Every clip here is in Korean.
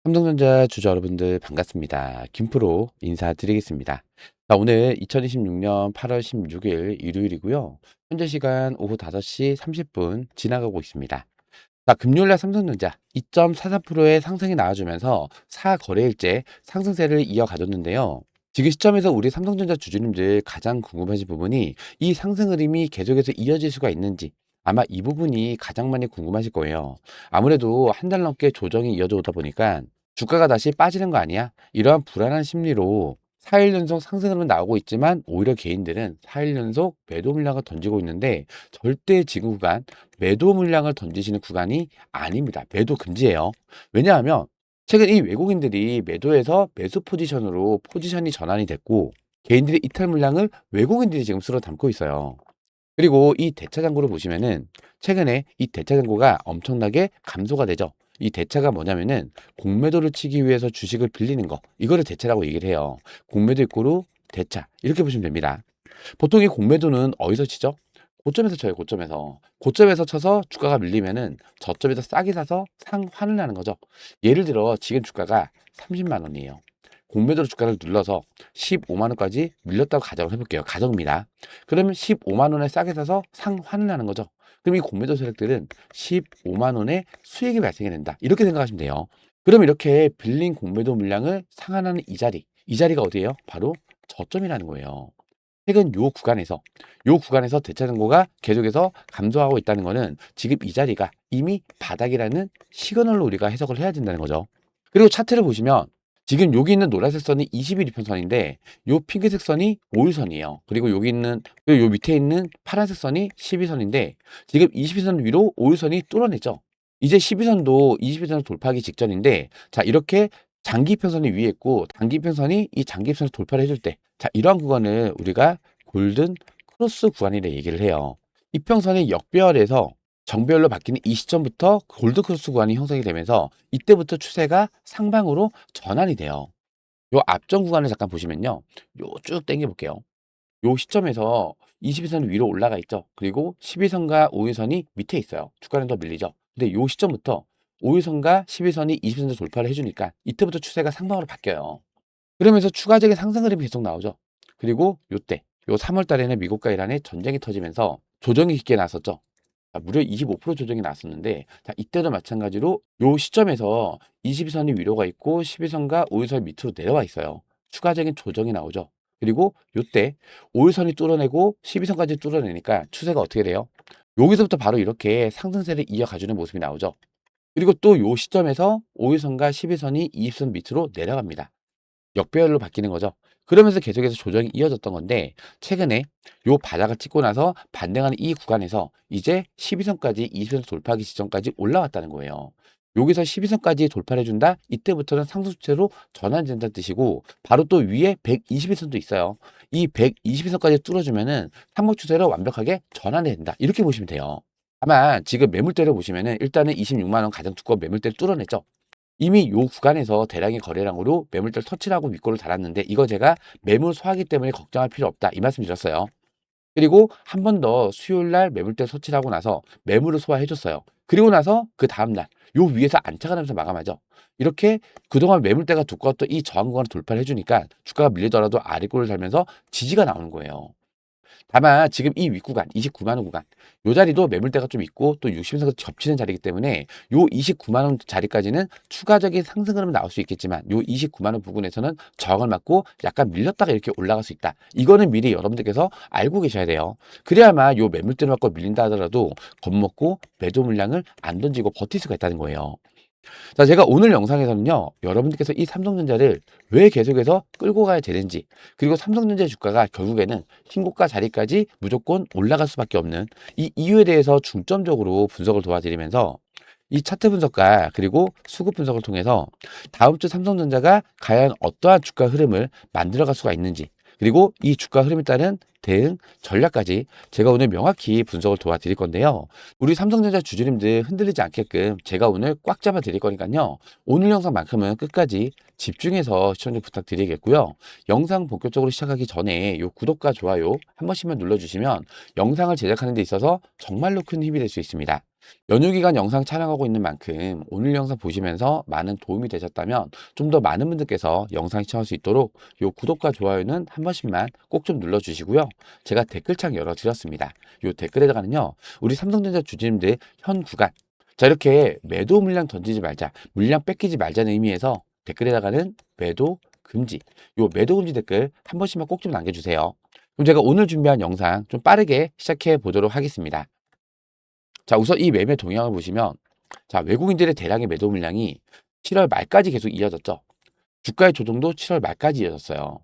삼성전자 주주 여러분들 반갑습니다. 김프로 인사드리겠습니다. 자, 오늘 2026년 8월 16일 일요일이고요. 현재 시간 오후 5시 30분 지나가고 있습니다. 자, 금요일날 삼성전자 2.43%의 상승이 나와주면서 4거래일째 상승세를 이어가졌는데요. 지금 시점에서 우리 삼성전자 주주님들 가장 궁금하신 부분이 이 상승 흐름이 계속해서 이어질 수가 있는지, 아마 이 부분이 가장 많이 궁금하실 거예요. 아무래도 한 달 넘게 조정이 이어져 오다 보니까 주가가 다시 빠지는 거 아니야? 이러한 불안한 심리로 4일 연속 상승으로 나오고 있지만, 오히려 개인들은 4일 연속 매도 물량을 던지고 있는데, 절대 지금 구간 매도 물량을 던지시는 구간이 아닙니다. 매도 금지예요. 왜냐하면 최근 이 외국인들이 매도해서 매수 포지션으로 포지션이 전환이 됐고, 개인들의 이탈 물량을 외국인들이 지금 쓸어 담고 있어요. 그리고 이 대차 잔고를 보시면은 최근에 이 대차 잔고가 엄청나게 감소가 되죠. 이 대차가 뭐냐면은 공매도를 치기 위해서 주식을 빌리는 거, 이거를 대차라고 얘기를 해요. 공매도 이꼬르 대차, 이렇게 보시면 됩니다. 보통 이 공매도는 어디서 치죠? 고점에서 쳐요. 고점에서 쳐서 주가가 밀리면은 저점에서 싸게 사서 상환을 하는 거죠. 예를 들어 지금 주가가 30만 원이에요. 공매도로 주가를 눌러서 15만 원까지 밀렸다고 가정을 해볼게요. 가정입니다. 그러면 15만 원에 싸게 사서 상환을 하는 거죠. 그럼 이 공매도 세력들은 15만 원의 수익이 발생이 된다, 이렇게 생각하시면 돼요. 그럼 이렇게 빌린 공매도 물량을 상환하는 이 자리가 어디예요? 바로 저점이라는 거예요. 최근 요 구간에서 대차 잔고가 계속해서 감소하고 있다는 거는 지금 이 자리가 이미 바닥이라는 시그널로 우리가 해석을 해야 된다는 거죠. 그리고 차트를 보시면 지금 여기 있는 노란색 선이 20일 이평선인데, 요 핑크색 선이 5일선이에요. 그리고 요 밑에 있는 파란색 선이 12선인데, 지금 22선 위로 5일선이 뚫어냈죠. 이제 12선도 22선을 돌파하기 직전인데, 자, 이렇게 장기 이평선이 위에 있고 단기 이평선이 이 장기 이평선을 돌파를 해줄 때, 자, 이러한 구간을 우리가 골든 크로스 구간이라 얘기를 해요. 이평선이 역배열에서 정배열로 바뀌는 이 시점부터 골든 크로스 구간이 형성이 되면서 이때부터 추세가 상방으로 전환이 돼요. 요 앞전 구간을 잠깐 보시면요. 요 쭉 당겨 볼게요. 요 시점에서 22선 위로 올라가 있죠. 그리고 12선과 5일선이 밑에 있어요. 주가는 더 밀리죠. 근데 요 시점부터 5일선과 12선이 20선을 돌파를 해주니까 이때부터 추세가 상방으로 바뀌어요. 그러면서 추가적인 상승 흐름이 계속 나오죠. 그리고 요 3월 달에는 미국과 이란의 전쟁이 터지면서 조정이 깊게 나왔었죠. 자, 무려 25% 조정이 나왔었는데, 자, 이때도 마찬가지로 요 시점에서 22선이 위로가 있고 12선과 5일선 밑으로 내려와 있어요. 추가적인 조정이 나오죠. 그리고 요때 5일선이 뚫어내고 12선까지 뚫어내니까 추세가 어떻게 돼요? 여기서부터 바로 이렇게 상승세를 이어가주는 모습이 나오죠. 그리고 또 요 시점에서 5일선과 12선이 20선 밑으로 내려갑니다. 역배열로 바뀌는 거죠. 그러면서 계속해서 조정이 이어졌던 건데, 최근에 요 바닥을 찍고 나서 반등하는 이 구간에서 이제 12선까지 20선 돌파하기 직전까지 올라왔다는 거예요. 여기서 12선까지 돌파를 해준다? 이때부터는 상승추세로 전환된다는 뜻이고, 바로 또 위에 120일선도 있어요. 이 120일선까지 뚫어주면은 상승추세로 완벽하게 전환이 된다, 이렇게 보시면 돼요. 아마 지금 매물대를 보시면은 일단은 26만 원 가장 두꺼운 매물대를 뚫어냈죠. 이미 요 구간에서 대량의 거래량으로 매물대를 터치를 하고 윗골을 달았는데, 이거 제가 매물 소화기 때문에 걱정할 필요 없다, 이 말씀 드렸어요. 그리고 한 번 더 수요일 날 매물대 터치를 하고 나서 매물을 소화해 줬어요. 그리고 나서 그 다음 날 요 위에서 안착을 하면서 마감하죠. 이렇게 그동안 매물대가 두꺼웠던 이 저항 구간을 돌파를 해주니까 주가가 밀리더라도 아래골을 달면서 지지가 나오는 거예요. 다만 지금 이 윗구간 29만 원 구간, 요 자리도 매물대가 좀 있고 또 60선과 겹치는 자리이기 때문에 요 29만 원 자리까지는 추가적인 상승 흐름이 나올 수 있겠지만, 요 29만 원 부근에서는 저항을 맞고 약간 밀렸다가 이렇게 올라갈 수 있다. 이거는 미리 여러분들께서 알고 계셔야 돼요. 그래야만 요 매물대를 맞고 밀린다 하더라도 겁먹고 매도 물량을 안 던지고 버틸 수가 있다는 거예요. 자, 제가 오늘 영상에서는요, 여러분들께서 이 삼성전자를 왜 계속해서 끌고 가야 되는지, 그리고 삼성전자 주가가 결국에는 신고가 자리까지 무조건 올라갈 수밖에 없는 이 이유에 대해서 중점적으로 분석을 도와드리면서, 이 차트 분석과 그리고 수급 분석을 통해서 다음 주 삼성전자가 과연 어떠한 주가 흐름을 만들어갈 수가 있는지, 그리고 이 주가 흐름에 따른 대응 전략까지 제가 오늘 명확히 분석을 도와드릴 건데요. 우리 삼성전자 주주님들 흔들리지 않게끔 제가 오늘 꽉 잡아 드릴 거니까요. 오늘 영상만큼은 끝까지 집중해서 시청 좀 부탁드리겠고요. 영상 본격적으로 시작하기 전에 요 구독과 좋아요 한 번씩만 눌러주시면 영상을 제작하는 데 있어서 정말로 큰 힘이 될 수 있습니다. 연휴 기간 영상 촬영하고 있는 만큼 오늘 영상 보시면서 많은 도움이 되셨다면 좀 더 많은 분들께서 영상 시청할 수 있도록 요 구독과 좋아요는 한 번씩만 꼭 좀 눌러주시고요. 제가 댓글창 열어드렸습니다. 요 댓글에다가는요, 우리 삼성전자 주주님들 현 구간, 자, 이렇게 매도 물량 던지지 말자, 물량 뺏기지 말자는 의미에서 댓글에다가는 매도 금지, 요 매도 금지 댓글 한 번씩만 꼭 좀 남겨주세요. 그럼 제가 오늘 준비한 영상 좀 빠르게 시작해 보도록 하겠습니다. 자, 우선 이 매매 동향을 보시면, 자, 외국인들의 대량의 매도 물량이 7월 말까지 계속 이어졌죠. 주가의 조정도 7월 말까지 이어졌어요.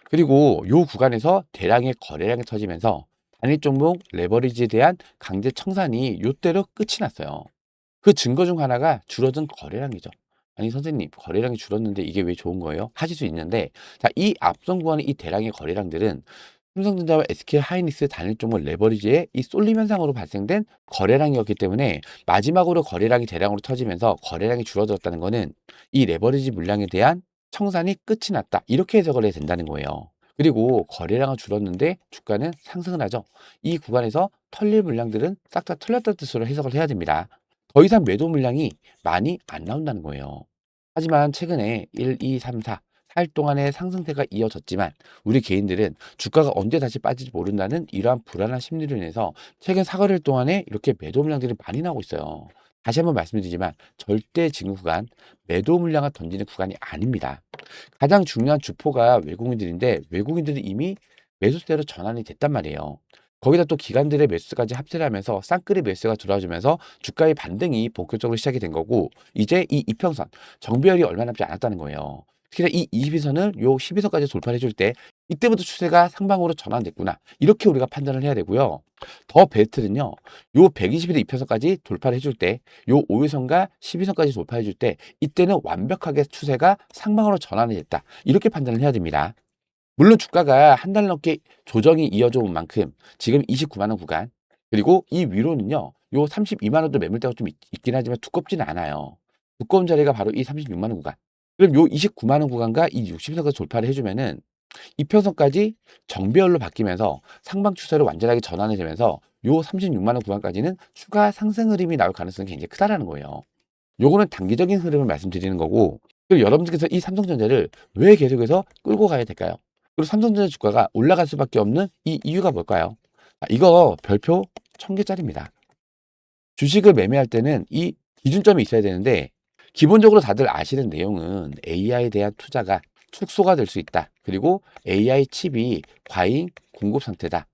그리고 요 구간에서 대량의 거래량이 터지면서 단일 종목 레버리지에 대한 강제 청산이 요때로 끝이 났어요. 그 증거 중 하나가 줄어든 거래량이죠. 아니 선생님, 거래량이 줄었는데 이게 왜 좋은 거예요? 하실 수 있는데, 자, 이 앞선 구간의 이 대량의 거래량들은 삼성전자와 SK 하이닉스 단일 종목 레버리지의 이 쏠림 현상으로 발생된 거래량이었기 때문에, 마지막으로 거래량이 대량으로 터지면서 거래량이 줄어들었다는 것은 이 레버리지 물량에 대한 청산이 끝이 났다, 이렇게 해석을 해야 된다는 거예요. 그리고 거래량은 줄었는데 주가는 상승을 하죠. 이 구간에서 털릴 물량들은 싹 다 털렸다는 뜻으로 해석을 해야 됩니다. 더 이상 매도 물량이 많이 안 나온다는 거예요. 하지만 최근에 1, 2, 3, 4일 동안의 상승세가 이어졌지만, 우리 개인들은 주가가 언제 다시 빠질지 모른다는 이러한 불안한 심리로 인해서 최근 사거래일 동안에 이렇게 매도 물량들이 많이 나오고 있어요. 다시 한번 말씀드리지만 절대 지금 구간 매도 물량을 던지는 구간이 아닙니다. 가장 중요한 주포가 외국인들인데, 외국인들은 이미 매수세로 전환이 됐단 말이에요. 거기다 또 기관들의 매수까지 합세를 하면서 쌍끌이 매수가 들어와주면서 주가의 반등이 본격적으로 시작이 된 거고, 이제 이 이평선 정배열이 얼마 남지 않았다는 거예요. 특히나 이 22선을 요 12선까지 돌파해 줄 때, 이때부터 추세가 상방으로 전환됐구나, 이렇게 우리가 판단을 해야 되고요. 더 베스트는요, 요 120일의 이평선까지 돌파를 해줄 때, 요 5일선과 12선까지 돌파해 줄 때, 이때는 완벽하게 추세가 상방으로 전환이 됐다, 이렇게 판단을 해야 됩니다. 물론 주가가 한 달 넘게 조정이 이어져 온 만큼 지금 29만 원 구간, 그리고 이 위로는요, 요 32만 원도 매물대가 좀 있긴 하지만 두껍지는 않아요. 두꺼운 자리가 바로 이 36만 원 구간. 그럼 요 29만 원 구간과 이 60선까지 돌파를 해주면은 이평선까지 정배열로 바뀌면서 상방 추세로 완전하게 전환이 되면서 요 36만 원 구간까지는 추가 상승 흐름이 나올 가능성이 굉장히 크다라는 거예요. 요거는 단기적인 흐름을 말씀드리는 거고, 그리고 여러분들께서 이 삼성전자를 왜 계속해서 끌고 가야 될까요? 그리고 삼성전자 주가가 올라갈 수밖에 없는 이 이유가 뭘까요? 이거 별표 1000개짜리입니다. 주식을 매매할 때는 이 기준점이 있어야 되는데, 기본적으로 다들 아시는 내용은 AI에 대한 투자가 축소가 될 수 있다, 그리고 AI 칩이 과잉 공급 상태다.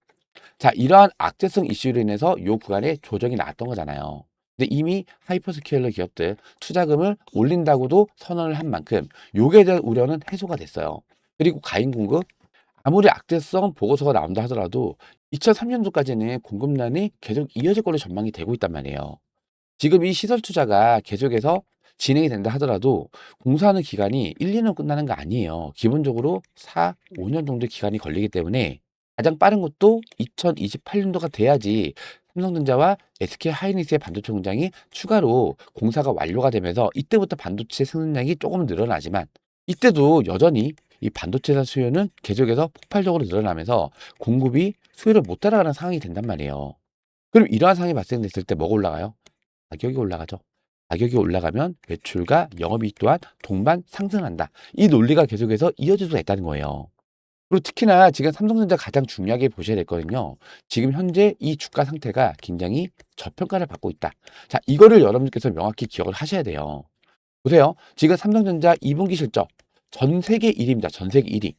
자, 이러한 악재성 이슈로 인해서 요 구간에 조정이 나왔던 거잖아요. 근데 이미 하이퍼스케일러 기업들 투자금을 올린다고도 선언을 한 만큼 요게 대한 우려는 해소가 됐어요. 그리고 과잉 공급, 아무리 악재성 보고서가 나온다 하더라도 2003년도까지는 공급난이 계속 이어질 걸로 전망이 되고 있단 말이에요. 지금 이 시설 투자가 계속해서 진행이 된다 하더라도 공사하는 기간이 1, 2년 끝나는 거 아니에요. 기본적으로 4, 5년 정도 기간이 걸리기 때문에 가장 빠른 것도 2028년도가 돼야지 삼성전자와 SK 하이닉스의 반도체 공장이 추가로 공사가 완료가 되면서 이때부터 반도체 생산량이 조금 늘어나지만, 이때도 여전히 이 반도체 수요는 계속해서 폭발적으로 늘어나면서 공급이 수요를 못 따라가는 상황이 된단 말이에요. 그럼 이러한 상황이 발생됐을 때 뭐가 올라가요? 가격이 올라가죠. 가격이 올라가면 매출과 영업이익 또한 동반 상승한다. 이 논리가 계속해서 이어질 수가 있다는 거예요. 그리고 특히나 지금 삼성전자 가장 중요하게 보셔야 될 거는요, 지금 현재 이 주가 상태가 굉장히 저평가를 받고 있다. 자, 이거를 여러분께서 명확히 기억을 하셔야 돼요. 보세요. 지금 삼성전자 2분기 실적 전 세계 1위입니다. 전 세계 1위.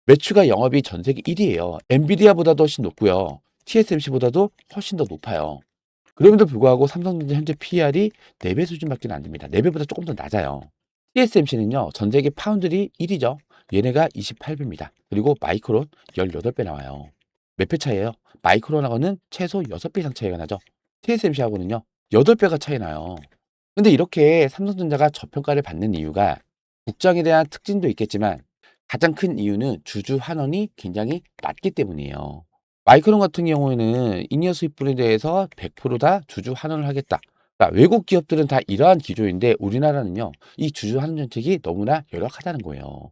매출과 영업이 전 세계 1위예요. 엔비디아보다도 훨씬 높고요. TSMC보다도 훨씬 더 높아요. 그럼에도 불구하고 삼성전자 현재 PER이 4배 수준밖에 안 됩니다. 4배보다 조금 더 낮아요. TSMC는요, 전 세계 파운드리 1위죠. 얘네가 28배입니다. 그리고 마이크론 18배 나와요. 몇 배 차이예요? 마이크론하고는 최소 6배 이상 차이가 나죠. TSMC하고는요, 8배가 차이 나요. 근데 이렇게 삼성전자가 저평가를 받는 이유가 국장에 대한 특징도 있겠지만, 가장 큰 이유는 주주 환원이 굉장히 낮기 때문이에요. 마이크론 같은 경우에는 인이어 수입분에 대해서 100%다 주주 환원을 하겠다. 그러니까 외국 기업들은 다 이러한 기조인데, 우리나라는요, 이 주주 환원 정책이 너무나 열악하다는 거예요.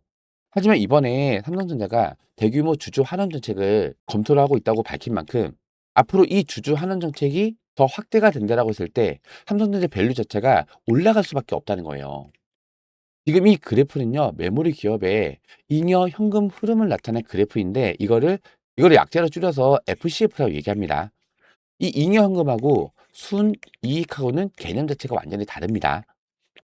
하지만 이번에 삼성전자가 대규모 주주 환원 정책을 검토를 하고 있다고 밝힌 만큼 앞으로 이 주주 환원 정책이 더 확대가 된다라고 했을 때 삼성전자 밸류 자체가 올라갈 수밖에 없다는 거예요. 지금 이 그래프는요, 메모리 기업의 잉여 현금 흐름을 나타낸 그래프인데 이거를 약자로 줄여서 FCF라고 얘기합니다. 이 잉여 현금하고 순이익하고는 개념 자체가 완전히 다릅니다.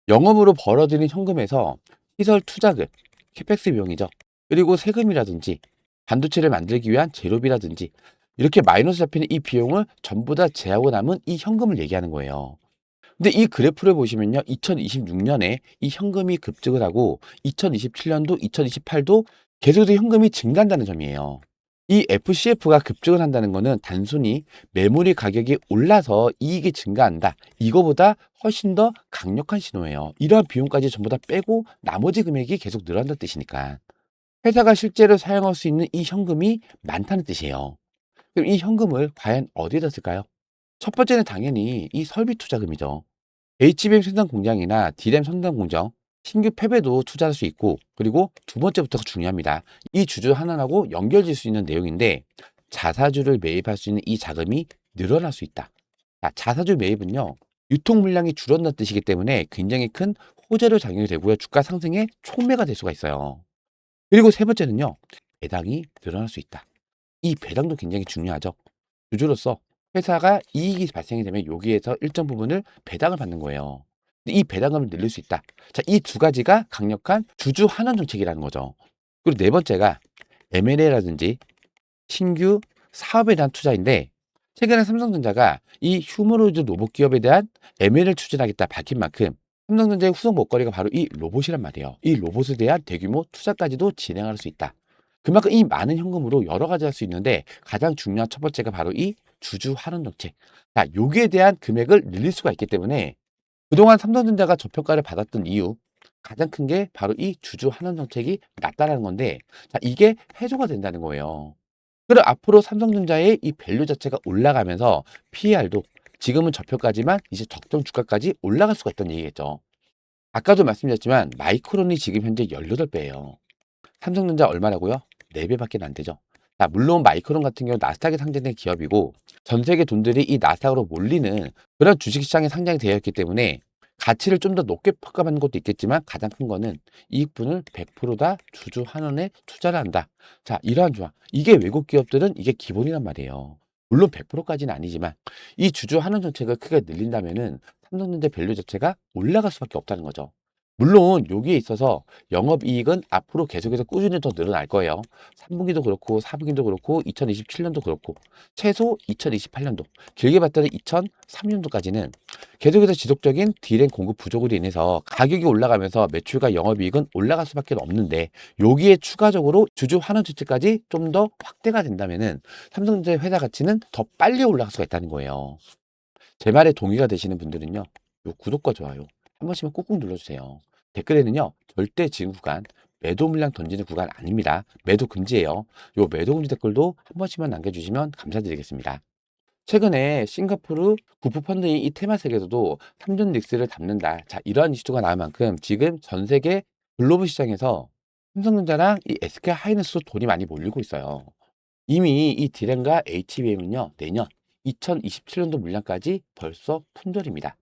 영업으로 벌어들인 현금에서 시설 투자금, 캐펙스 비용이죠. 그리고 세금이라든지 반도체를 만들기 위한 재료비라든지 이렇게 마이너스 잡히는 이 비용을 전부 다 제하고 남은 이 현금을 얘기하는 거예요. 근데 이 그래프를 보시면요, 2026년에 이 현금이 급증을 하고 2027년도, 2028도 계속해서 현금이 증가한다는 점이에요. 이 FCF가 급증을 한다는 거는 단순히 메모리 가격이 올라서 이익이 증가한다, 이거보다 훨씬 더 강력한 신호예요. 이러한 비용까지 전부 다 빼고 나머지 금액이 계속 늘어난다는 뜻이니까. 회사가 실제로 사용할 수 있는 이 현금이 많다는 뜻이에요. 그럼 이 현금을 과연 어디에다 쓸까요? 첫 번째는 당연히 이 설비 투자금이죠. HBM 생산 공장이나 D램 생산 공정, 신규 팹에도 투자할 수 있고, 그리고 두 번째부터가 중요합니다. 이 주주 하나하고 연결될 수 있는 내용인데, 자사주를 매입할 수 있는 이 자금이 늘어날 수 있다. 자사주 매입은요, 유통 물량이 줄어든다는 뜻이기 때문에 굉장히 큰 호재로 작용이 되고요, 주가 상승의 촉매가 될 수가 있어요. 그리고 세 번째는요, 배당이 늘어날 수 있다. 이 배당도 굉장히 중요하죠. 주주로서 회사가 이익이 발생이 되면 여기에서 일정 부분을 배당을 받는 거예요. 이 배당금을 늘릴 수 있다. 자, 이 두 가지가 강력한 주주 환원 정책이라는 거죠. 그리고 네 번째가 M&A라든지 신규 사업에 대한 투자인데, 최근에 삼성전자가 이 휴머노이드 로봇 기업에 대한 M&A를 추진하겠다 밝힌 만큼 삼성전자의 후속 먹거리가 바로 이 로봇이란 말이에요. 이 로봇에 대한 대규모 투자까지도 진행할 수 있다. 그만큼 이 많은 현금으로 여러 가지 할 수 있는데, 가장 중요한 첫 번째가 바로 이 주주 환원 정책. 자, 여기에 대한 금액을 늘릴 수가 있기 때문에 그동안 삼성전자가 저평가를 받았던 이유, 가장 큰 게 바로 이 주주 환원 정책이 낮다라는 건데, 자, 이게 해소가 된다는 거예요. 그리고 앞으로 삼성전자의 이 밸류 자체가 올라가면서 PER도 지금은 저평가지만 이제 적정 주가까지 올라갈 수가 있다는 얘기겠죠. 아까도 말씀드렸지만 마이크론이 지금 현재 18배예요. 삼성전자 얼마라고요? 4배밖에 안 되죠. 자, 물론 마이크론 같은 경우 나스닥에 상장된 기업이고 전 세계 돈들이 이 나스닥으로 몰리는 그런 주식시장에 상장이 되어 있기 때문에 가치를 좀 더 높게 평가받는 것도 있겠지만, 가장 큰 거는 이익분을 100%다 주주 환원에 투자를 한다. 자, 이러한 조합. 이게 외국 기업들은 이게 기본이란 말이에요. 물론 100%까지는 아니지만 이 주주 환원 정책을 크게 늘린다면은 삼성전자 밸류 자체가 올라갈 수밖에 없다는 거죠. 물론 여기에 있어서 영업이익은 앞으로 계속해서 꾸준히 더 늘어날 거예요. 3분기도 그렇고 4분기도 그렇고 2027년도 그렇고 최소 2028년도, 길게 봤더니 2030년도까지는 계속해서 지속적인 D램 공급 부족으로 인해서 가격이 올라가면서 매출과 영업이익은 올라갈 수밖에 없는데, 여기에 추가적으로 주주 환원 조치까지 좀 더 확대가 된다면은 삼성전자 회사 가치는 더 빨리 올라갈 수가 있다는 거예요. 제 말에 동의가 되시는 분들은요, 요 구독과 좋아요 한 번씩만 꾹꾹 눌러주세요. 댓글에는요, 절대 지금 구간, 매도 물량 던지는 구간 아닙니다. 매도 금지예요. 요 매도 금지 댓글도 한 번씩만 남겨주시면 감사드리겠습니다. 최근에 싱가포르 구프펀드인 이 테마색에서도 삼전 릭스를 담는다. 자, 이러한 이슈가 나올 만큼 지금 전 세계 글로벌 시장에서 삼성전자랑 이 SK 하이닉스도 돈이 많이 몰리고 있어요. 이미 이 디램과 HBM은요, 내년 2027년도 물량까지 벌써 품절입니다.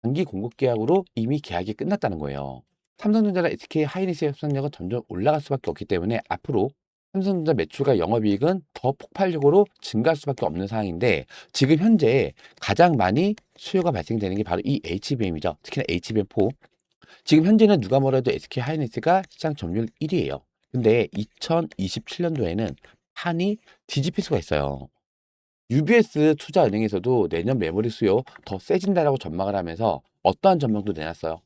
단기 공급 계약으로 이미 계약이 끝났다는 거예요. 삼성전자랑 SK 하이닉스의 협상력은 점점 올라갈 수밖에 없기 때문에 앞으로 삼성전자 매출과 영업이익은 더 폭발적으로 증가할 수밖에 없는 상황인데, 지금 현재 가장 많이 수요가 발생되는 게 바로 이 HBM이죠. 특히나 HBM4. 지금 현재는 누가 뭐래도 SK 하이닉스가 시장 점유율 1위예요. 근데 2027년도에는 판이 뒤집힐 수가 있어요. UBS 투자은행에서도 내년 메모리 수요 더 세진다라고 전망을 하면서 어떠한 전망도 내놨어요.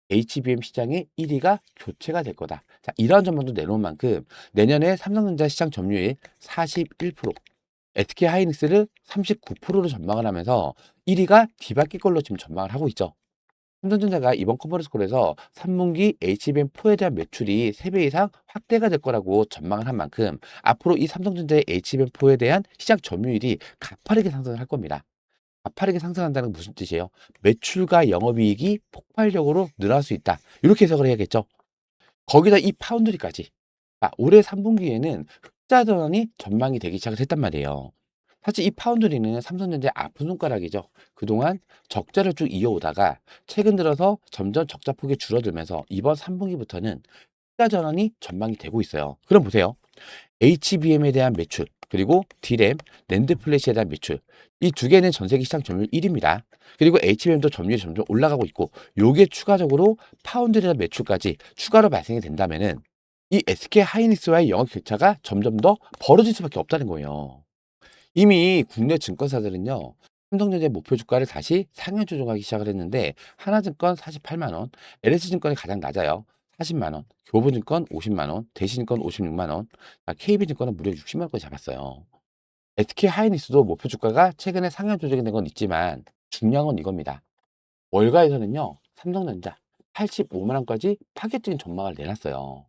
HBM 시장의 1위가 교체가 될 거다. 자, 이러한 전망도 내놓은 만큼 내년에 삼성전자 시장 점유율 41%, SK 하이닉스를 39%로 전망을 하면서 1위가 뒤바뀔 걸로 지금 전망을 하고 있죠. 삼성전자가 이번 컨퍼런스 콜에서 3분기 HBM4에 대한 매출이 3배 이상 확대가 될 거라고 전망을 한 만큼 앞으로 이 삼성전자의 HBM4에 대한 시장 점유율이 가파르게 상승을 할 겁니다. 가파르게 상승한다는 건 무슨 뜻이에요? 매출과 영업이익이 폭발적으로 늘어날 수 있다. 이렇게 해석을 해야겠죠. 거기다 이 파운드리까지. 올해 3분기에는 흑자 전환이 전망이 되기 시작을 했단 말이에요. 사실 이 파운드리는 삼성전자의 아픈 손가락이죠. 그동안 적자를 쭉 이어오다가 최근 들어서 점점 적자 폭이 줄어들면서 이번 3분기부터는 투자 전환이 전망이 되고 있어요. 그럼 보세요. HBM에 대한 매출, 그리고 D램, 낸드 플래시에 대한 매출. 이 두 개는 전 세계 시장 점유율 1위입니다. 그리고 HBM도 점유율이 점점 올라가고 있고, 요게 추가적으로 파운드리나 매출까지 추가로 발생이 된다면은 이 SK 하이닉스와의 영업 격차가 점점 더 벌어질 수밖에 없다는 거예요. 이미 국내 증권사들은요, 삼성전자의 목표 주가를 다시 상향 조정하기 시작을 했는데, 하나증권 48만 원, LS증권이 가장 낮아요. 40만 원, 교보증권 50만 원, 대신증권 56만 원, KB증권은 무려 60만 원까지 잡았어요. SK 하이닉스도 목표 주가가 최근에 상향 조정이 된 건 있지만 중요한 건 이겁니다. 월가에서는요, 삼성전자 85만 원까지 파격적인 전망을 내놨어요.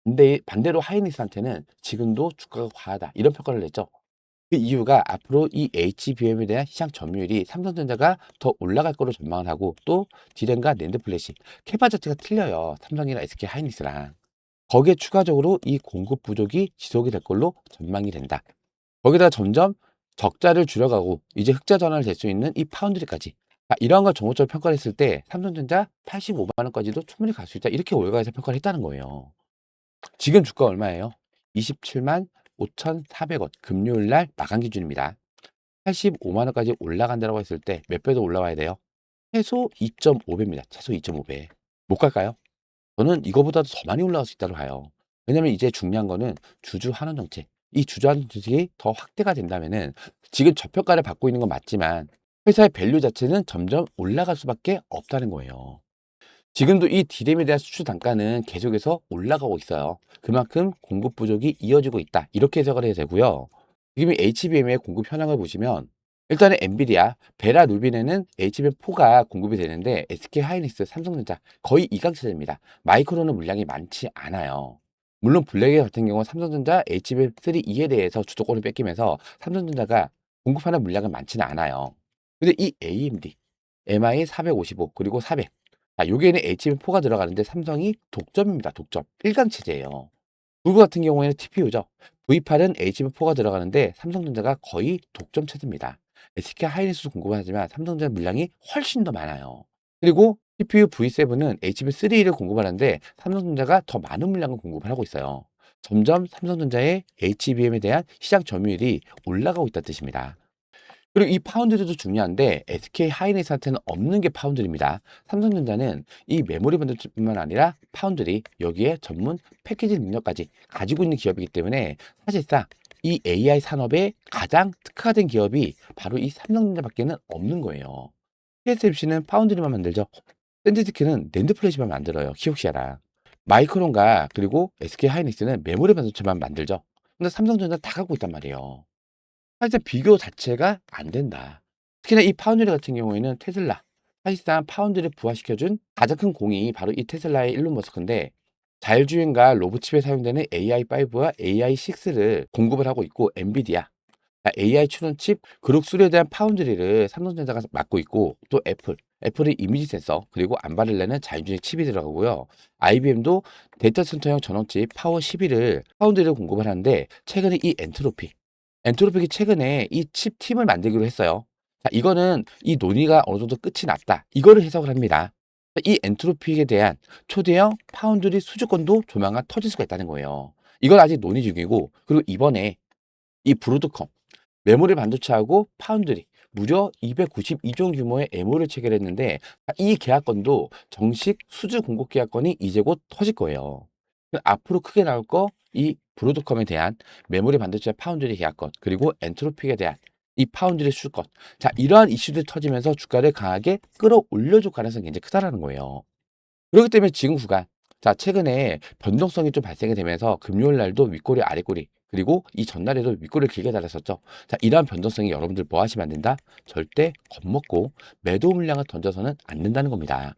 근데 반대로 하이닉스한테는 지금도 주가가 과하다 이런 평가를 냈죠. 그 이유가 앞으로 이 HBM에 대한 시장 점유율이 삼성전자가 더 올라갈 거로 전망을 하고, 또 D램과 낸드 플래시 캐파 자체가 틀려요. 삼성이랑 SK 하이닉스랑. 거기에 추가적으로 이 공급 부족이 지속이 될 걸로 전망이 된다. 거기다 점점 적자를 줄여가고 이제 흑자 전환을 될 수 있는 이 파운드리까지, 이러한 걸 종합적으로 평가를 했을 때 삼성전자 85만 원까지도 충분히 갈 수 있다, 이렇게 월가에서 평가를 했다는 거예요. 지금 주가 얼마예요? 27만 5,400원. 금요일 날 마감 기준입니다. 85만 원까지 올라간다고 했을 때 몇 배 더 올라와야 돼요? 최소 2.5배입니다. 최소 2.5배. 못 갈까요? 저는 이거보다도 더 많이 올라갈 수 있다고 봐요. 왜냐면 이제 중요한 거는 주주 환원 정책. 이 주주 환원 정책이 더 확대가 된다면은 지금 저평가를 받고 있는 건 맞지만 회사의 밸류 자체는 점점 올라갈 수밖에 없다는 거예요. 지금도 이 D램에 대한 수출 단가는 계속해서 올라가고 있어요. 그만큼 공급 부족이 이어지고 있다, 이렇게 해석을 해야 되고요. 지금 이 HBM의 공급 현황을 보시면 일단은 엔비디아, 베라 루빈에는 HBM4가 공급이 되는데 SK 하이닉스, 삼성전자 거의 이강체제입니다. 마이크론은 물량이 많지 않아요. 물론 블랙의 같은 경우는 삼성전자 HBM3E에 대해서 주도권을 뺏기면서 삼성전자가 공급하는 물량은 많지는 않아요. 근데 이 AMD, MI 455 그리고 400, 여기에는 HBM4가 들어가는데 삼성이 독점입니다. 독점. 1강 체제예요. 구글 같은 경우에는 TPU죠. V8은 HBM4가 들어가는데 삼성전자가 거의 독점 체제입니다. SK 하이닉스도 공급하지만 삼성전자 물량이 훨씬 더 많아요. 그리고 CPU V7은 HBM3를 공급하는데 삼성전자가 더 많은 물량을 공급을 하고 있어요. 점점 삼성전자의 HBM에 대한 시장 점유율이 올라가고 있다는 뜻입니다. 그리고 이 파운드리도 중요한데 SK 하이닉스한테는 없는 게 파운드리입니다. 삼성전자는 이 메모리 반도체뿐만 아니라 파운드리, 여기에 전문 패키지 능력까지 가지고 있는 기업이기 때문에 사실상 이 AI 산업에 가장 특화된 기업이 바로 이 삼성전자밖에는 없는 거예요. TSMC는 파운드리만 만들죠. 샌디스크는 낸드 플래시만 만들어요. 키옥시아랑. 마이크론과 그리고 SK 하이닉스는 메모리 반도체만 만들죠. 근데 삼성전자 다 갖고 있단 말이에요. 사실상 비교 자체가 안 된다. 특히나 이 파운드리 같은 경우에는 테슬라, 사실상 파운드리를 부활시켜준 가장 큰 공이 바로 이 테슬라의 일론 머스크인데, 자율주행과 로봇칩에 사용되는 AI5와 AI6를 공급을 하고 있고, 엔비디아, AI 추론칩, 그룹 수리에 대한 파운드리를 삼성전자가 맡고 있고, 또 애플이 이미지 센서, 그리고 안발을 내는 자율주행 칩이 들어가고요. IBM도 데이터 센터형 전원칩 파워 12를 파운드리를 공급을 하는데, 최근에 이 엔트로픽이 최근에 이 칩 팀을 만들기로 했어요. 자, 이거는 이 논의가 어느 정도 끝이 났다, 이거를 해석을 합니다. 이 엔트로픽에 대한 초대형 파운드리 수주권도 조만간 터질 수가 있다는 거예요. 이건 아직 논의 중이고, 그리고 이번에 이 브로드컴, 메모리 반도체하고 파운드리 무려 292조 규모의 MOU를 체결했는데, 이 계약건도 정식 수주 공급 계약건이 이제 곧 터질 거예요. 앞으로 크게 나올 거 이 브로드컴에 대한 메모리 반도체 파운드리 계약건, 그리고 엔트로픽에 대한 이 파운드리 수주권. 자, 이러한 이슈들이 터지면서 주가를 강하게 끌어올려줄 가능성이 굉장히 크다라는 거예요. 그렇기 때문에 지금 구간, 자, 최근에 변동성이 좀 발생이 되면서 금요일 날도 윗꼬리 아랫꼬리, 그리고 이 전날에도 윗꼬리를 길게 달았었죠. 자, 이러한 변동성이 여러분들 뭐 하시면 안 된다? 절대 겁먹고 매도 물량을 던져서는 안 된다는 겁니다.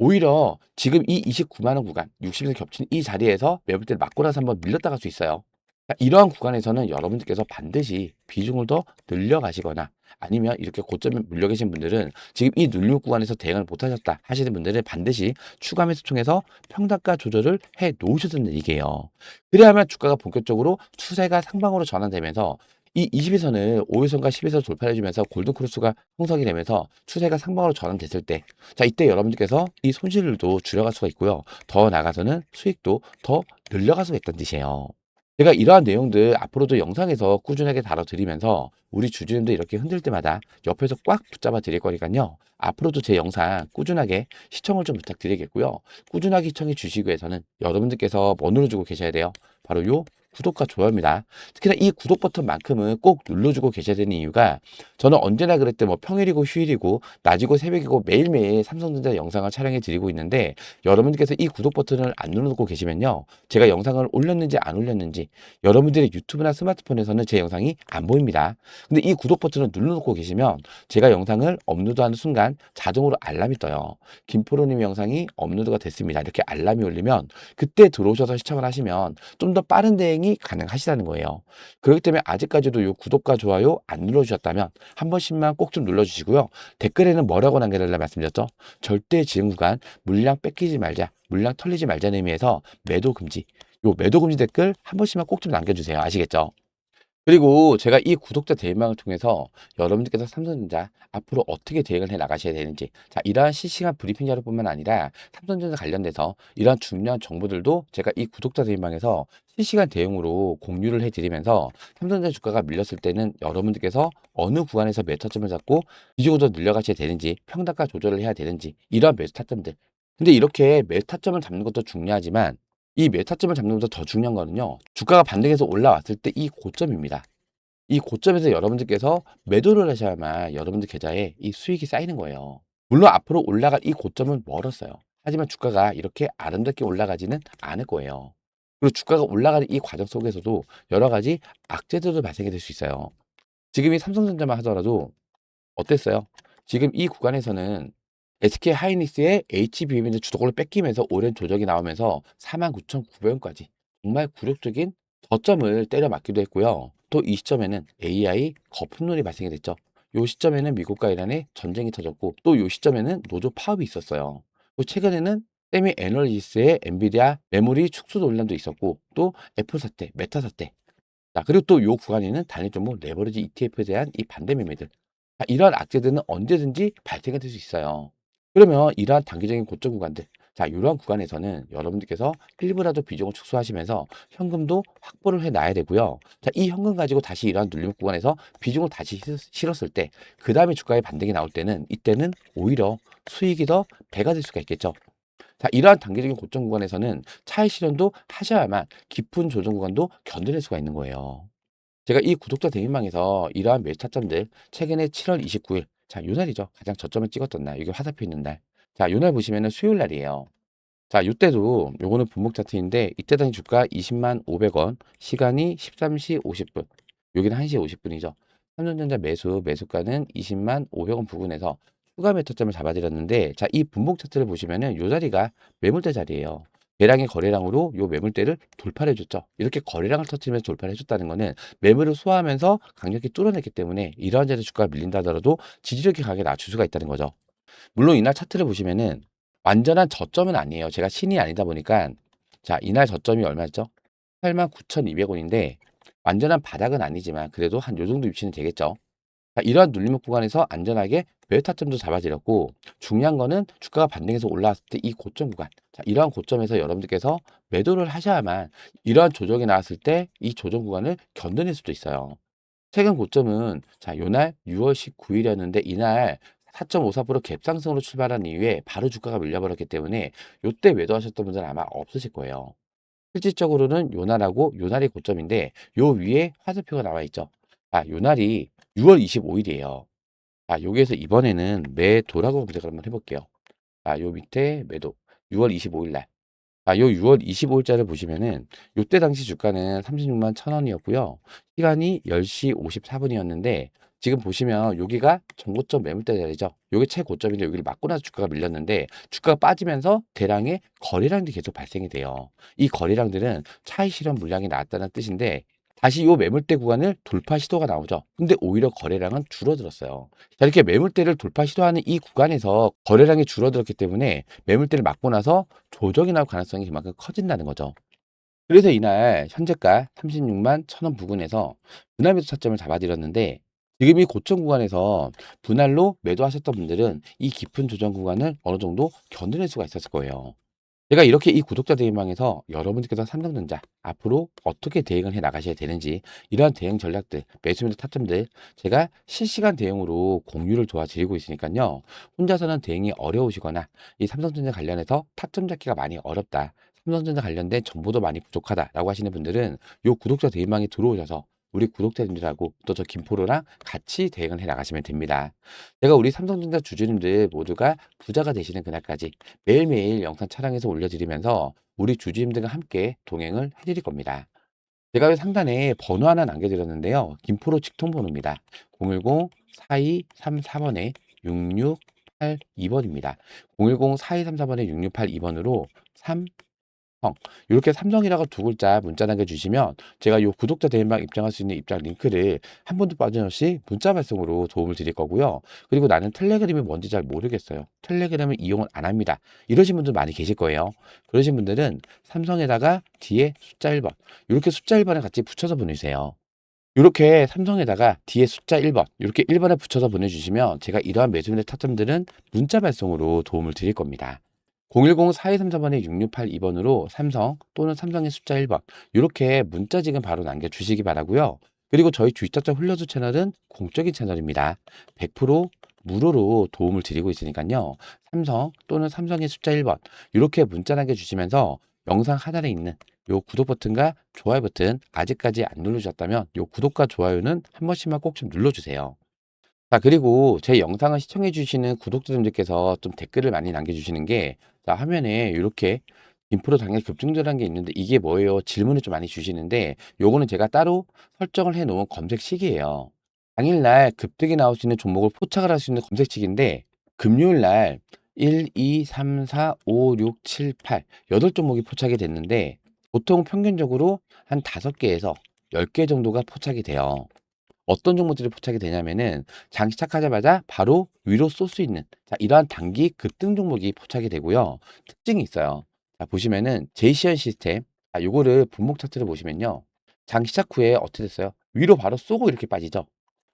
오히려 지금 이 29만 원 구간, 60일 겹친 이 자리에서 매물대를 맞고 나서 한번 밀렸다 갈 수 있어요. 자, 이러한 구간에서는 여러분들께서 반드시 비중을 더 늘려가시거나, 아니면 이렇게 고점에 물려 계신 분들은 지금 이 눌림 구간에서 대응을 못하셨다 하시는 분들은 반드시 추가 매수 통해서 평단가 조절을 해 놓으셔야 된다는 얘기예요. 그래야만 주가가 본격적으로 추세가 상방으로 전환되면서 이 20일선을 5일선과 10일선 돌파해 주면서 골든 크로스가 형성이 되면서 추세가 상방으로 전환됐을 때, 자 이때 여러분들께서 이 손실들도 줄여갈 수가 있고요. 더 나아가서는 수익도 더 늘려갈 수가 있다는 뜻이에요. 제가 이러한 내용들 앞으로도 영상에서 꾸준하게 다뤄드리면서 우리 주주님들 이렇게 흔들 때마다 옆에서 꽉 붙잡아 드릴 거니까요. 앞으로도 제 영상 꾸준하게 시청을 좀 부탁드리겠고요. 꾸준하게 시청해 주시기 위해서는 여러분들께서 뭐 눌러주고 계셔야 돼요? 바로 요 구독과 좋아요입니다. 특히나 이 구독 버튼만큼은 꼭 눌러주고 계셔야 되는 이유가, 저는 언제나 그랬대 뭐 평일이고 휴일이고 낮이고 새벽이고 매일매일 삼성전자 영상을 촬영해 드리고 있는데, 여러분들께서 이 구독 버튼을 안 누르고 계시면요, 제가 영상을 올렸는지 안 올렸는지 여러분들의 유튜브나 스마트폰에서는 제 영상이 안 보입니다. 근데 이 구독 버튼을 눌러놓고 계시면 제가 영상을 업로드하는 순간 자동으로 알람이 떠요. 김프로님 영상이 업로드가 됐습니다, 이렇게 알람이 울리면 그때 들어오셔서 시청을 하시면 좀 더 빠른 대응이 가능하시다는 거예요. 그렇기 때문에 아직까지도 이 구독과 좋아요 안 눌러주셨다면 한 번씩만 꼭 좀 눌러주시고요. 댓글에는 뭐라고 남겨달라 말씀드렸죠? 절대 지금 구간 물량 뺏기지 말자, 물량 털리지 말자는 의미에서 매도 금지, 요 매도 금지 댓글 한 번씩만 꼭 좀 남겨주세요. 아시겠죠? 그리고 제가 이 구독자 대응망을 통해서 여러분들께서 삼성전자 앞으로 어떻게 대응을 해 나가셔야 되는지, 자 이러한 실시간 브리핑 자료뿐만 아니라 삼성전자 관련돼서 이러한 중요한 정보들도 제가 이 구독자 대응망에서 실시간 대응으로 공유를 해드리면서 삼성전자 주가가 밀렸을 때는 여러분들께서 어느 구간에서 매수 타점을 잡고 비중을 더 늘려가셔야 되는지, 평단가 조절을 해야 되는지, 이러한 매수 타점들. 근데 이렇게 매수 타점을 잡는 것도 중요하지만 이 메타점을 잡는 것보다 더 중요한 거는요, 주가가 반등해서 올라왔을 때 이 고점입니다. 이 고점에서 여러분들께서 매도를 하셔야만 여러분들 계좌에 이 수익이 쌓이는 거예요. 물론 앞으로 올라갈 이 고점은 멀었어요. 하지만 주가가 이렇게 아름답게 올라가지는 않을 거예요. 그리고 주가가 올라가는 이 과정 속에서도 여러 가지 악재들도 발생이 될 수 있어요. 지금 이 삼성전자만 하더라도 어땠어요? 지금 이 구간에서는 SK 하이닉스의 HBM의 주도권을 뺏기면서 오랜 조정이 나오면서 49,900원까지 정말 굴욕적인 저점을 때려 맞기도 했고요. 또 이 시점에는 AI 거품론이 발생이 됐죠. 이 시점에는 미국과 이란의 전쟁이 터졌고, 또 이 시점에는 노조 파업이 있었어요. 또 최근에는 세미 애널리시스의 엔비디아 메모리 축소 논란도 있었고, 또 애플 사태, 메타 사태. 자, 그리고 또 이 구간에는 단일 종목 레버리지 ETF에 대한 이 반대 매매들. 자, 이러한 악재들은 언제든지 발생이 될 수 있어요. 그러면 이러한 단기적인 고점 구간들, 자, 이러한 구간에서는 여러분들께서 일부라도 비중을 축소하시면서 현금도 확보를 해 놔야 되고요. 자, 이 현금 가지고 다시 이러한 눌림 구간에서 비중을 다시 실었을 때, 그 다음에 주가의 반등이 나올 때는, 이때는 오히려 수익이 더 배가 될 수가 있겠죠. 자, 이러한 단기적인 고점 구간에서는 차익 실현도 하셔야만 깊은 조정 구간도 견뎌낼 수가 있는 거예요. 제가 이 구독자 대인방에서 이러한 매수 타점들, 최근에 7월 29일, 자, 요 날이죠. 가장 저점을 찍었던 날. 이게 화살표 있는 날. 자, 요 날 보시면은 수요일 날이에요. 자, 요때도 요거는 분목 차트인데, 이때 당시 주가 20만 500원, 시간이 13시 50분. 여기는 1시 50분이죠. 삼성전자 매수가는 20만 500원 부근에서 추가 매타점을 잡아드렸는데, 자, 이 분목 차트를 보시면은 요 자리가 매물대 자리예요. 대량의 거래량으로 요 매물대를 돌파를 해줬죠. 이렇게 거래량을 터뜨리면서 돌파를 해줬다는 거는 매물을 소화하면서 강력히 뚫어냈기 때문에 이러한 자리 주가가 밀린다 하더라도 지지력이 강하게 낮출 수가 있다는 거죠. 물론 이날 차트를 보시면은 완전한 저점은 아니에요. 제가 신이 아니다 보니까. 자, 이날 저점이 얼마였죠? 89,200원인데 완전한 바닥은 아니지만 그래도 한 요 정도 위치는 되겠죠. 자, 이러한 눌림목 구간에서 안전하게 매수 타점도 잡아드렸고, 중요한 거는 주가가 반등해서 올라왔을 때 이 고점 구간, 자, 이러한 고점에서 여러분들께서 매도를 하셔야만 이러한 조정이 나왔을 때 이 조정 구간을 견뎌낼 수도 있어요. 최근 고점은 자, 요날 6월 19일이었는데 이날 4.54% 갭상승으로 출발한 이후에 바로 주가가 밀려버렸기 때문에 요때 매도하셨던 분들은 아마 없으실 거예요. 실질적으로는 요날하고 요날이 고점인데 요 위에 화살표가 나와 있죠. 아, 요날이 6월 25일이에요. 아, 여기에서 이번에는 매도라고 검색을 한번 해볼게요. 아, 요 밑에 매도 6월 25일 날. 아, 요 6월 25일자를 보시면은 요때 당시 주가는 36만 1,000원이었고요. 시간이 10시 54분이었는데 지금 보시면 여기가 전고점 매물대 자리죠. 요게 최고점인데 여기를 맞고 나서 주가가 밀렸는데 주가가 빠지면서 대량의 거래량들이 계속 발생이 돼요. 이 거래량들은 차익 실현 물량이 나왔다는 뜻인데 다시 요 매물대 구간을 돌파 시도가 나오죠. 근데 오히려 거래량은 줄어들었어요. 자, 이렇게 매물대를 돌파 시도하는 이 구간에서 거래량이 줄어들었기 때문에 매물대를 맞고 나서 조정이 나올 가능성이 그만큼 커진다는 거죠. 그래서 이날 현재가 36만 1,000원 부근에서 분할 매도 타점을 잡아드렸는데 지금 이 고점 구간에서 분할로 매도하셨던 분들은 이 깊은 조정 구간을 어느 정도 견뎌낼 수가 있었을 거예요. 제가 이렇게 이 구독자 대행방에서 여러분들께서 삼성전자 앞으로 어떻게 대응을 해 나가셔야 되는지 이러한 대응 전략들, 매수매도 타점들 제가 실시간 대응으로 공유를 도와드리고 있으니까요. 혼자서는 대응이 어려우시거나 이 삼성전자 관련해서 타점 잡기가 많이 어렵다. 삼성전자 관련된 정보도 많이 부족하다라고 하시는 분들은 요 구독자 대행방에 들어오셔서 우리 구독자님들하고 또 저 김포로랑 같이 대응을 해 나가시면 됩니다. 제가 우리 삼성전자 주주님들 모두가 부자가 되시는 그날까지 매일매일 영상 촬영해서 올려드리면서 우리 주주님들과 함께 동행을 해드릴 겁니다. 제가 왜 상단에 번호 하나 남겨드렸는데요. 김포로 직통번호입니다. 010-4234번에 6682번입니다. 010-4234번에 6682번으로 이렇게 삼성이라고 두 글자 문자 남겨주시면 제가 요 구독자 대행방 입장할 수 있는 입장 링크를 한 번도 빠짐없이 문자 발송으로 도움을 드릴 거고요. 그리고 나는 텔레그램이 뭔지 잘 모르겠어요. 텔레그램을 이용을 안 합니다. 이러신 분들 많이 계실 거예요. 그러신 분들은 삼성에다가 뒤에 숫자 1번 이렇게 숫자 1번을 같이 붙여서 보내주세요. 이렇게 삼성에다가 뒤에 숫자 1번 이렇게 1번에 붙여서 보내주시면 제가 이러한 매수인의 타점들은 문자 발송으로 도움을 드릴 겁니다. 010-4234번에 6682번으로 삼성 또는 삼성의 숫자 1번 이렇게 문자 지금 바로 남겨주시기 바라고요. 그리고 저희 주식타점 흘려주 채널은 공적인 채널입니다. 100% 무료로 도움을 드리고 있으니까요. 삼성 또는 삼성의 숫자 1번 이렇게 문자 남겨주시면서 영상 하단에 있는 요 구독 버튼과 좋아요 버튼 아직까지 안 누르셨다면 요 구독과 좋아요는 한 번씩만 꼭 좀 눌러주세요. 자, 그리고 제 영상을 시청해 주시는 구독자님들께서 좀 댓글을 많이 남겨주시는 게, 자, 화면에 이렇게 인프로 당일 급등주라는 게 있는데 이게 뭐예요? 질문을 좀 많이 주시는데 요거는 제가 따로 설정을 해 놓은 검색식이에요. 당일날 급등이 나올 수 있는 종목을 포착을 할 수 있는 검색식인데 금요일 날 1, 2, 3, 4, 5, 6, 7, 8, 8종목이 포착이 됐는데 보통 평균적으로 한 5개에서 10개 정도가 포착이 돼요. 어떤 종목들이 포착이 되냐면은 장 시작하자마자 바로 위로 쏠 수 있는 자, 이러한 단기 급등 종목이 포착이 되고요. 특징이 있어요. 자, 보시면은 제이시언 시스템 요거를 분목 차트를 보시면요. 장 시작 후에 어떻게 됐어요? 위로 바로 쏘고 이렇게 빠지죠.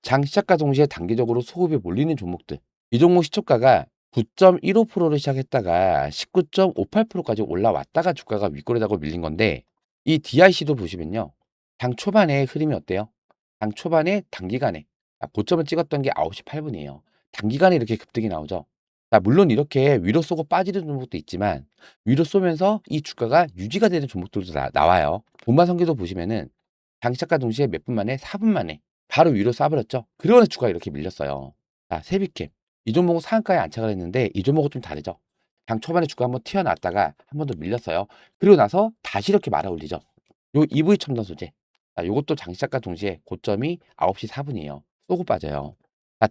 장 시작과 동시에 단기적으로 소급이 몰리는 종목들. 이 종목 시초가가 9.15%를 시작했다가 19.58%까지 올라왔다가 주가가 윗꼬리다고 밀린 건데 이 DIC도 보시면요. 장 초반에 흐름이 어때요? 장 초반에 단기간에 고점을 찍었던 게 9시 8분이에요. 단기간에 이렇게 급등이 나오죠. 자, 물론 이렇게 위로 쏘고 빠지는 종목도 있지만 위로 쏘면서 이 주가가 유지가 되는 종목들도 나와요. 본반 선계도 보시면은 장 시작과 동시에 몇 분 만에 4분 만에 바로 위로 쏴버렸죠. 그러나 주가가 이렇게 밀렸어요. 자, 세비캠. 이 종목은 상한가에 안착을 했는데 이 종목은 좀 다르죠. 장 초반에 주가 한번 튀어나왔다가 한 번 더 밀렸어요. 그리고 나서 다시 이렇게 말아 올리죠. 요 EV 첨단 소재. 요것도 장 시작과 동시에 고점이 9시 4분이에요. 쏘고 빠져요.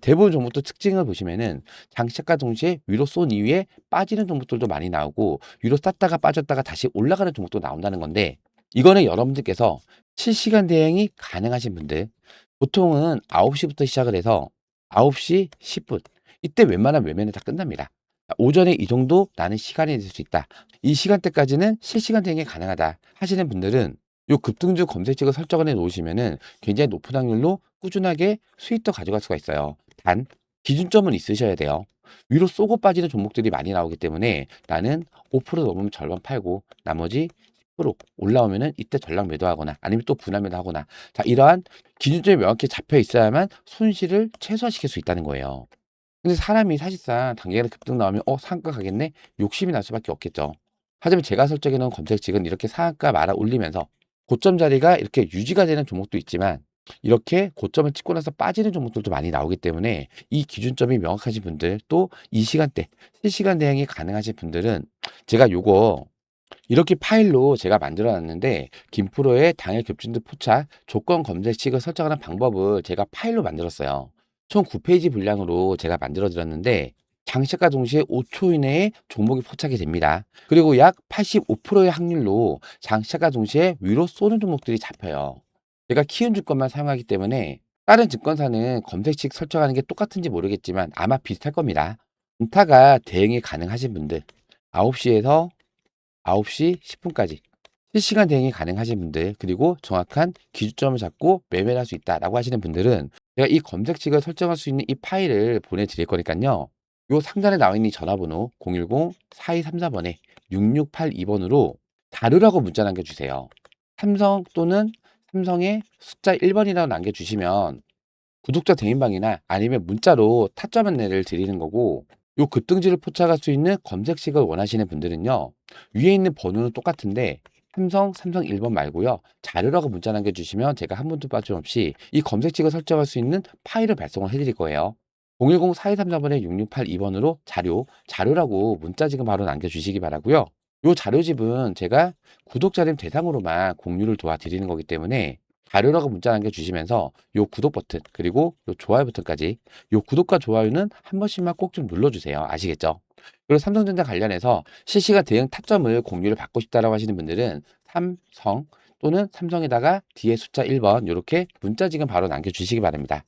대부분 종목도 특징을 보시면은 장 시작과 동시에 위로 쏜 이후에 빠지는 종목들도 많이 나오고 위로 쌌다가 빠졌다가 다시 올라가는 종목도 나온다는 건데 이거는 여러분들께서 실시간 대응이 가능하신 분들 보통은 9시부터 시작을 해서 9시 10분 이때 웬만한 매매는 다 끝납니다. 오전에 이 정도 나는 시간이 될 수 있다. 이 시간대까지는 실시간 대응이 가능하다 하시는 분들은 요 급등주 검색식을 설정을 해 놓으시면은 굉장히 높은 확률로 꾸준하게 수익도 가져갈 수가 있어요. 단 기준점은 있으셔야 돼요. 위로 쏘고 빠지는 종목들이 많이 나오기 때문에 나는 5% 넘으면 절반 팔고 나머지 10% 올라오면은 이때 전량 매도하거나 아니면 또 분할 매도하거나 자, 이러한 기준점이 명확히 잡혀 있어야만 손실을 최소화시킬 수 있다는 거예요. 근데 사람이 사실상 단기간에 급등 나오면 상한가 가겠네? 욕심이 날 수밖에 없겠죠. 하지만 제가 설정해 놓은 검색식은 이렇게 상한가 말아 올리면서 고점 자리가 이렇게 유지가 되는 종목도 있지만 이렇게 고점을 찍고 나서 빠지는 종목들도 많이 나오기 때문에 이 기준점이 명확하신 분들 또 이 시간대 실시간 대응이 가능하신 분들은 제가 요거 이렇게 파일로 제가 만들어 놨는데 김프로의 당일 급등주 포착 조건 검색식을 설정하는 방법을 제가 파일로 만들었어요. 총 9페이지 분량으로 제가 만들어 드렸는데 장시작과 동시에 5초 이내에 종목이 포착이 됩니다. 그리고 약 85%의 확률로 장시작과 동시에 위로 쏘는 종목들이 잡혀요. 제가 키움증권만 사용하기 때문에 다른 증권사는 검색식 설정하는 게 똑같은지 모르겠지만 아마 비슷할 겁니다. 단타가 대응이 가능하신 분들 9시에서 9시 10분까지 실시간 대응이 가능하신 분들, 그리고 정확한 기준점을 잡고 매매를 할 수 있다라고 하시는 분들은 제가 이 검색식을 설정할 수 있는 이 파일을 보내드릴 거니까요. 요 상단에 나와 있는 이 전화번호 010-4234번에 6682번으로 자료라고 문자 남겨주세요. 삼성 또는 삼성의 숫자 1번이라고 남겨주시면 구독자 대인방이나 아니면 문자로 타점 안내를 드리는 거고, 요 급등지를 포착할 수 있는 검색식을 원하시는 분들은요. 위에 있는 번호는 똑같은데 삼성 1번 말고요. 자료라고 문자 남겨주시면 제가 한 번도 빠짐없이 이 검색식을 설정할 수 있는 파일을 발송을 해드릴 거예요. 010-4234번에 6682번으로 자료라고 문자 지금 바로 남겨주시기 바라고요. 요 자료집은 제가 구독자님 대상으로만 공유를 도와드리는 거기 때문에 자료라고 문자 남겨주시면서 요 구독 버튼 그리고 요 좋아요 버튼까지, 요 구독과 좋아요는 한 번씩만 꼭 좀 눌러주세요. 아시겠죠? 그리고 삼성전자 관련해서 실시간 대응 타점을 공유를 받고 싶다라고 하시는 분들은 삼성 또는 삼성에다가 뒤에 숫자 1번 요렇게 문자 지금 바로 남겨주시기 바랍니다.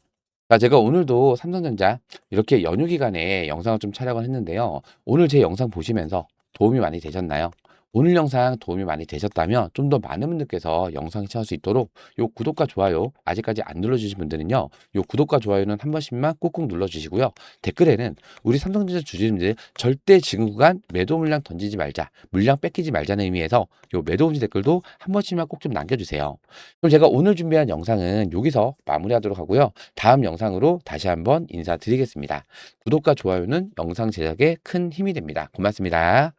자, 제가 오늘도 삼성전자 이렇게 연휴 기간에 영상을 좀 촬영을 했는데요. 오늘 제 영상 보시면서 도움이 많이 되셨나요? 오늘 영상 도움이 많이 되셨다면 좀 더 많은 분들께서 영상 시청할 수 있도록 요 구독과 좋아요 아직까지 안 눌러주신 분들은요. 요 구독과 좋아요는 한 번씩만 꾹꾹 눌러주시고요. 댓글에는 우리 삼성전자 주주님들 절대 지금 구간 매도 물량 던지지 말자, 물량 뺏기지 말자는 의미에서 요 매도 금지 댓글도 한 번씩만 꼭 좀 남겨주세요. 그럼 제가 오늘 준비한 영상은 여기서 마무리하도록 하고요. 다음 영상으로 다시 한번 인사드리겠습니다. 구독과 좋아요는 영상 제작에 큰 힘이 됩니다. 고맙습니다.